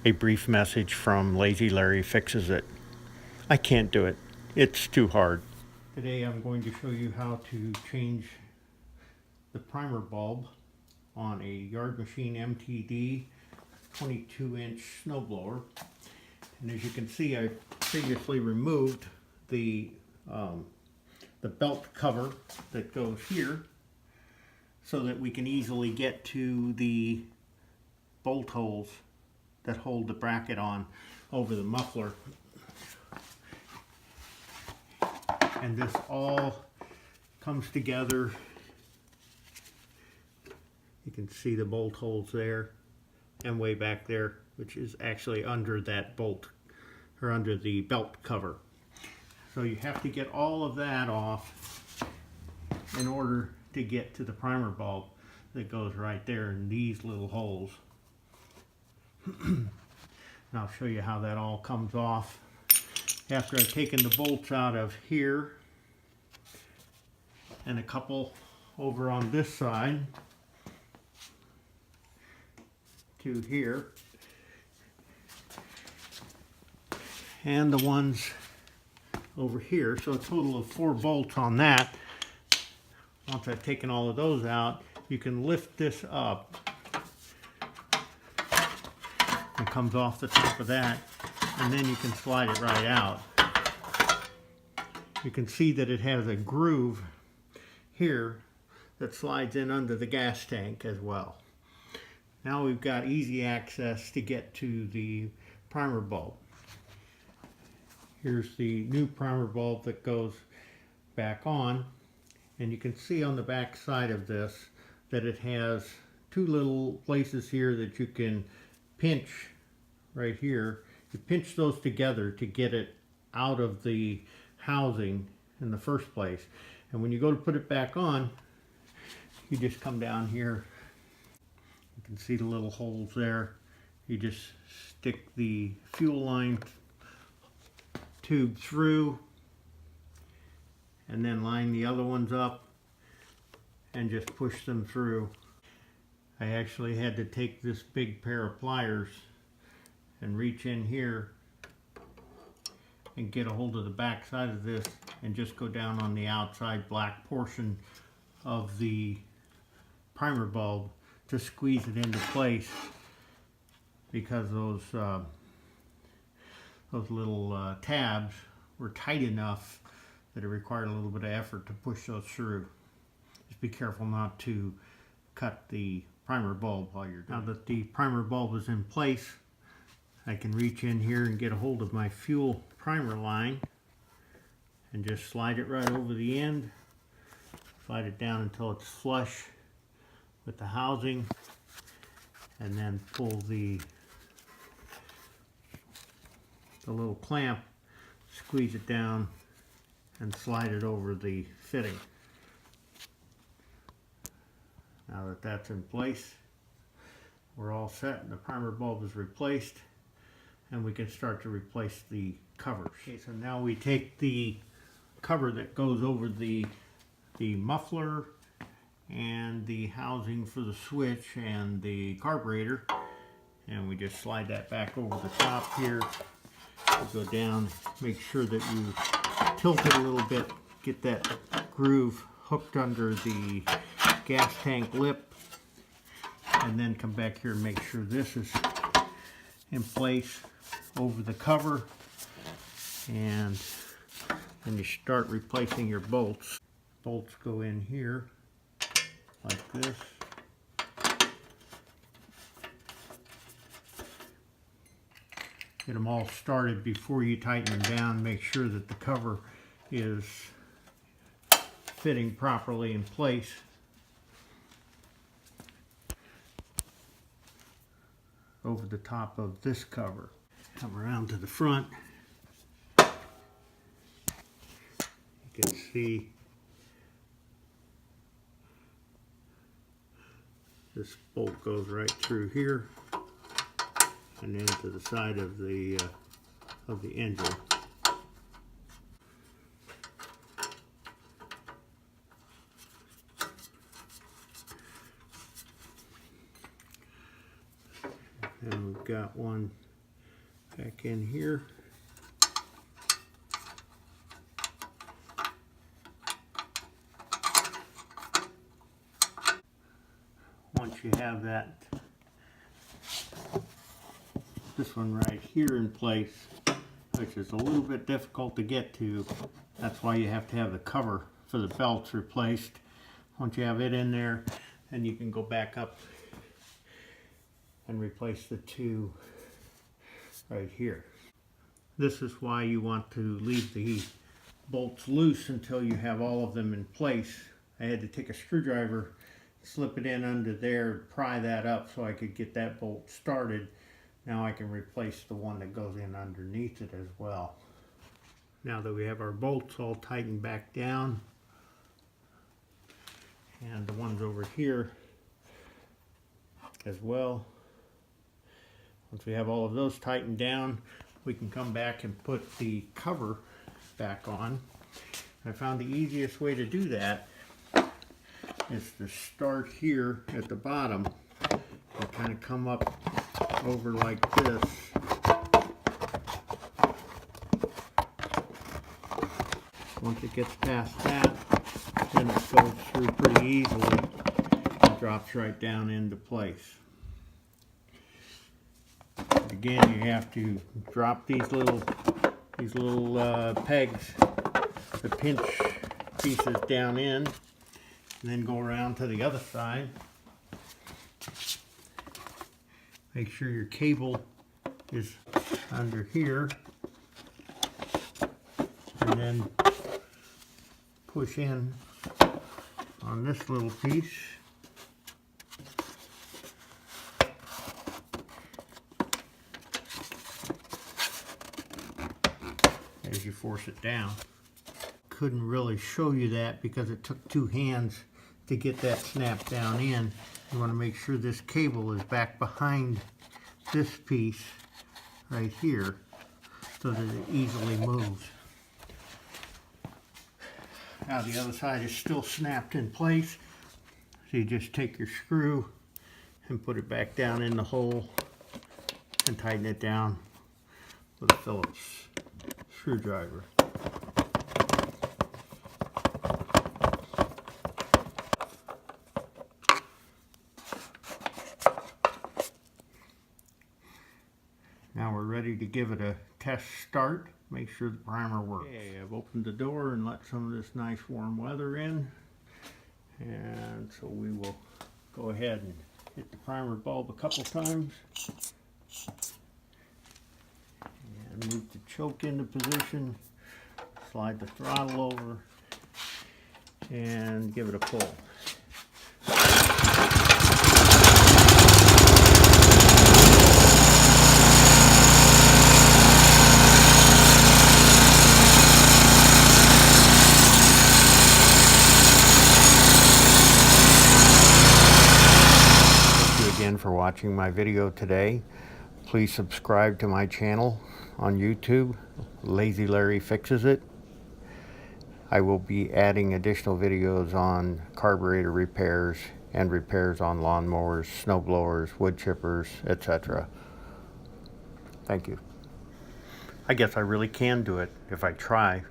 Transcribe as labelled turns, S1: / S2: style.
S1: a brief message from Lazy Larry Fixes It. I can't do it. It's too hard. Today I'm going to show you how to change the primer bulb on a Yard Machine MTD 22-inch snowblower. And as you can see, I previously removed the belt cover that goes here so that we can easily get to the bolt holes that hold the bracket on over the muffler. And this all comes together. You can see the bolt holes there and way back there, which is actually under that bolt or under the belt cover. So you have to get all of that off in order to get to the primer bulb that goes right there in these little holes. And I'll show you how that all comes off after I've taken the bolts out of here and a couple over on this side to here, and the ones over here. So a total of 4 bolts on that. Once I've taken all of those out, you can lift this up. It comes off the top of that, and then you can slide it right out. You can see that it has a groove here that slides in under the gas tank as well. Now we've got easy access to get to the primer bulb. Here's the new primer bulb that goes back on, and you can see on the back side of this that it has 2 little places here that you can pinch right here. You pinch those together to get it out of the housing in the first place. And when you go to put it back on, you just come down here. You can see the little holes there. You just stick the fuel line tube through and then line the other ones up and just push them through. I actually had to take this big pair of pliers and reach in here and get a hold of the back side of this and just go down on the outside black portion of the primer bulb to squeeze it into place, because those little tabs were tight enough that it required a little bit of effort to push those through. Just be careful not to cut the primer bulb while you're doing it. Now that the primer bulb is in place, I can reach in here and get a hold of my fuel primer line and just slide it right over the end. Slide it down until it's flush with the housing, and then pull the little clamp, squeeze it down, and slide it over the fitting. Now that that's in place, we're all set and the primer bulb is replaced, and we can start to replace the covers. Okay, so now we take the cover that goes over the muffler and the housing for the switch and the carburetor, and we just slide that back over the top here. We go down, make sure that you tilt it a little bit, get that groove hooked under the gas tank lip, and then come back here and make sure this is in place over the cover, and then you start replacing your bolts. Bolts go in here like this. Get them all started before you tighten them down. Make sure that the cover is fitting properly in place. Over the top of this cover. Come around to the front. You can see this bolt goes right through here and into the side of the engine. And we've got one back in here. Once you have that, this one right here in place, which is a little bit difficult to get to, that's why you have to have the cover for the belts replaced. Once you have it in there, then you can go back up and replace the two right here. This is why you want to leave the bolts loose until you have all of them in place. I had to take a screwdriver, slip it in under there, pry that up so I could get that bolt started. Now I can replace the one that goes in underneath it as well. Now that we have our bolts all tightened back down, and the ones over here as well, once we have all of those tightened down, we can come back and put the cover back on. I found the easiest way to do that is to start here at the bottom and kind of come up over like this. Once it gets past that, then it goes through pretty easily and drops right down into place. Again, you have to drop these little pegs, the pinch pieces down in, and then go around to the other side. Make sure your cable is under here, and then push in on this little piece. As you force it down. Couldn't really show you that because it took two hands to get that snapped down in. You want to make sure this cable is back behind this piece right here so that it easily moves. Now the other side is still snapped in place, so you just take your screw and put it back down in the hole and tighten it down with a Phillips screwdriver. Now we're ready to give it a test start. Make sure the primer works. Okay, I've opened the door and let some of this nice warm weather in. And so we will go ahead and hit the primer bulb a couple times. And move the choke into position. Slide the throttle over and give it a pull. For watching my video today. Please subscribe to my channel on YouTube, Lazy Larry Fixes It. I will be adding additional videos on carburetor repairs and repairs on lawnmowers, snow blowers, wood chippers, etc. Thank you. I guess I really can do it if I try.